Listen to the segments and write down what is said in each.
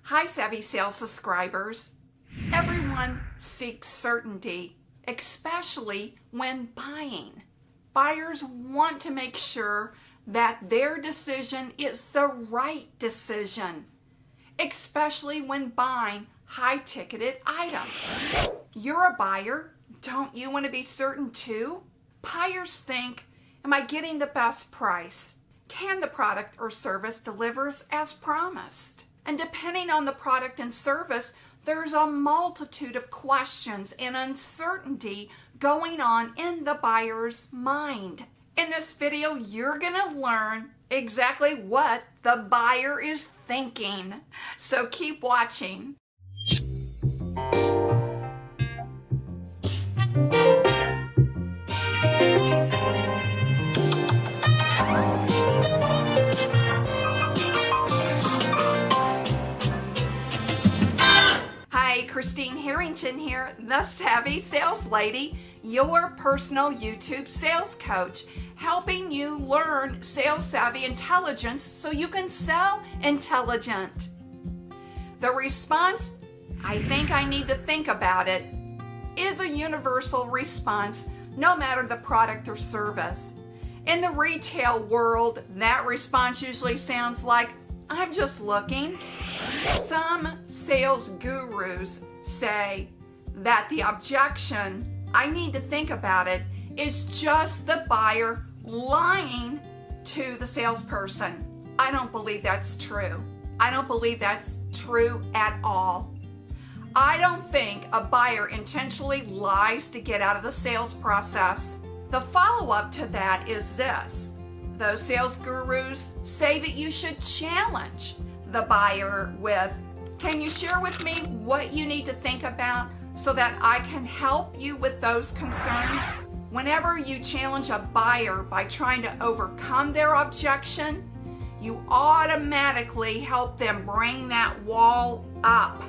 Hi, Savvy Sales subscribers. Everyone seeks certainty, especially when buying. Buyers want to make sure that their decision is the right decision, especially when buying high-ticketed items. You're a buyer. Don't you want to be certain too? Buyers think, am I getting the best price? Can the product or service delivers as promised? And depending on the product and service, there's a multitude of questions and uncertainty going on in the buyer's mind. In this video, you're going to learn exactly what the buyer is thinking. So keep watching. Christine Harrington here, the Savvy Sales Lady, your personal YouTube sales coach, helping you learn sales savvy intelligence so you can sell intelligent. The response, I think I need to think about it, is a universal response no matter the product or service. In the retail world, that response usually sounds like, I'm just looking. Some sales gurus say that the objection, I need to think about it, is just the buyer lying to the salesperson. I don't believe that's true. I don't believe that's true at all. I don't think a buyer intentionally lies to get out of the sales process. The follow-up to that is this. Those sales gurus say that you should challenge the buyer with, can you share with me what you need to think about so that I can help you with those concerns? Whenever you challenge a buyer by trying to overcome their objection, you automatically help them bring that wall up.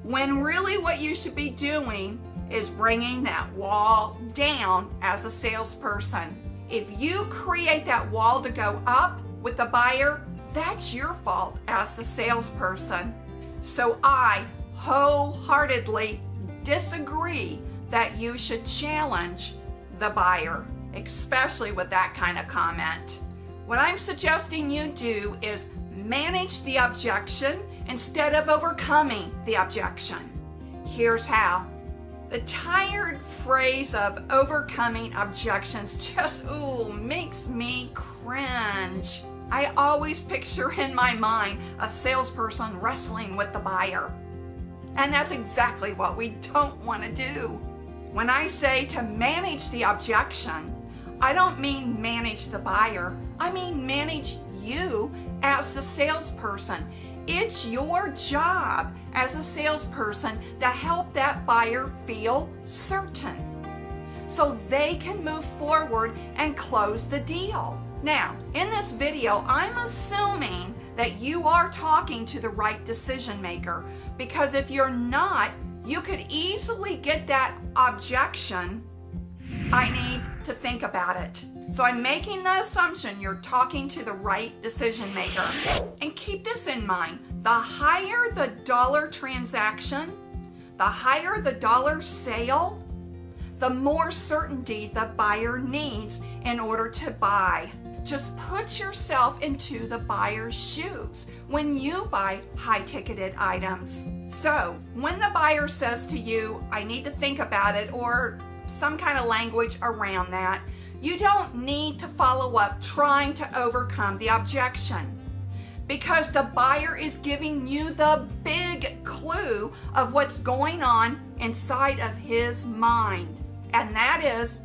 When really what you should be doing is bringing that wall down as a salesperson. If you create that wall to go up with the buyer, that's your fault as the salesperson. So I wholeheartedly disagree that you should challenge the buyer, especially with that kind of comment. What I'm suggesting you do is manage the objection instead of overcoming the objection. Here's how. The tired phrase of overcoming objections just, makes me cringe. I always picture in my mind a salesperson wrestling with the buyer. And that's exactly what we don't want to do. When I say to manage the objection, I don't mean manage the buyer. I mean manage you as the salesperson. It's your job as a salesperson to help that buyer feel certain so they can move forward and close the deal. Now, in this video, I'm assuming that you are talking to the right decision maker, because if you're not, you could easily get that objection, I need to think about it. So I'm making the assumption you're talking to the right decision maker. And keep this in mind, the higher the dollar transaction, the higher the dollar sale, the more certainty the buyer needs in order to buy. Just put yourself into the buyer's shoes when you buy high-ticketed items. So when the buyer says to you, I need to think about it, or some kind of language around that, you don't need to follow up trying to overcome the objection, because the buyer is giving you the big clue of what's going on inside of his mind. And that is,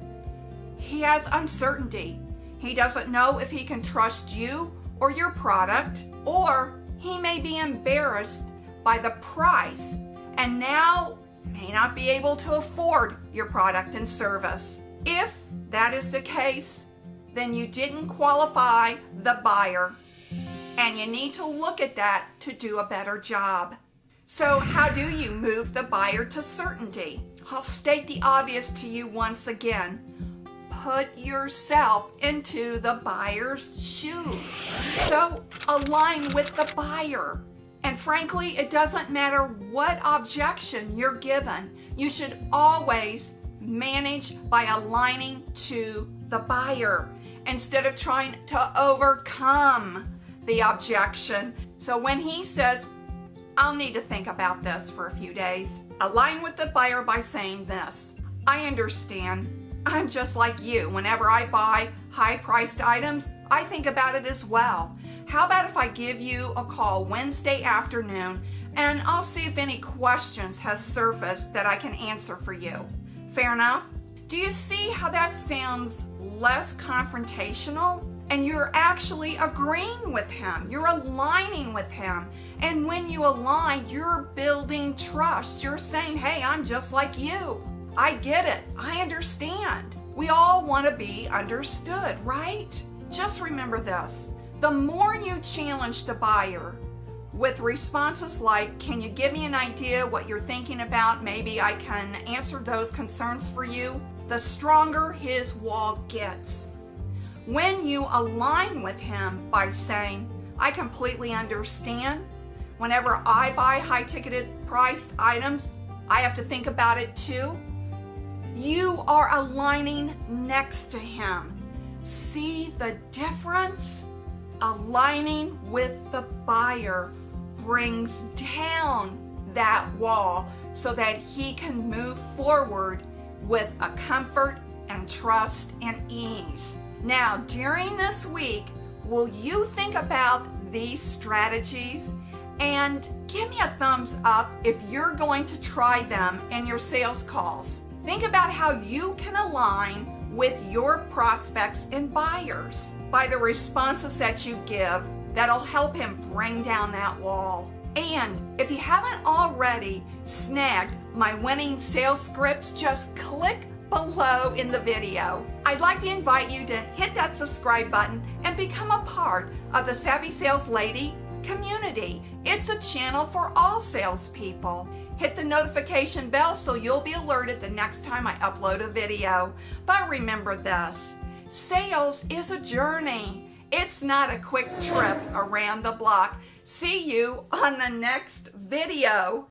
he has uncertainty. He doesn't know if he can trust you or your product, or he may be embarrassed by the price and now may not be able to afford your product and service. If that is the case, then you didn't qualify the buyer, and you need to look at that to do a better job. So how do you move the buyer to certainty? I'll state the obvious to you once again. Put yourself into the buyer's shoes. So align with the buyer and frankly, it doesn't matter what objection you're given. You should always manage by aligning to the buyer instead of trying to overcome the objection. So when he says, I'll need to think about this for a few days, align with the buyer by saying this: I understand. I'm just like you. Whenever I buy high-priced items, I think about it as well. How about if I give you a call Wednesday afternoon and I'll see if any questions has surfaced that I can answer for you? Fair enough? Do you see how that sounds less confrontational? And you're actually agreeing with him. You're aligning with him. And when you align, you're building trust. You're saying, hey, I'm just like you. I get it. I understand. We all want to be understood, right? Just remember this. The more you challenge the buyer with responses like, can you give me an idea what you're thinking about? Maybe I can answer those concerns for you. The stronger his wall gets. When you align with him by saying, I completely understand. Whenever I buy high-ticketed priced items, I have to think about it too. You are aligning next to him. See the difference? Aligning with the buyer brings down that wall so that he can move forward with a comfort and trust and ease. Now, during this week, will you think about these strategies and give me a thumbs up if you're going to try them in your sales calls? Think about how you can align with your prospects and buyers by the responses that you give that'll help him bring down that wall. And if you haven't already snagged my winning sales scripts, just click below in the video. I'd like to invite you to hit that subscribe button and become a part of the Savvy Sales Lady community. It's a channel for all salespeople. Hit the notification bell so you'll be alerted the next time I upload a video. But remember this, sales is a journey. It's not a quick trip around the block. See you on the next video.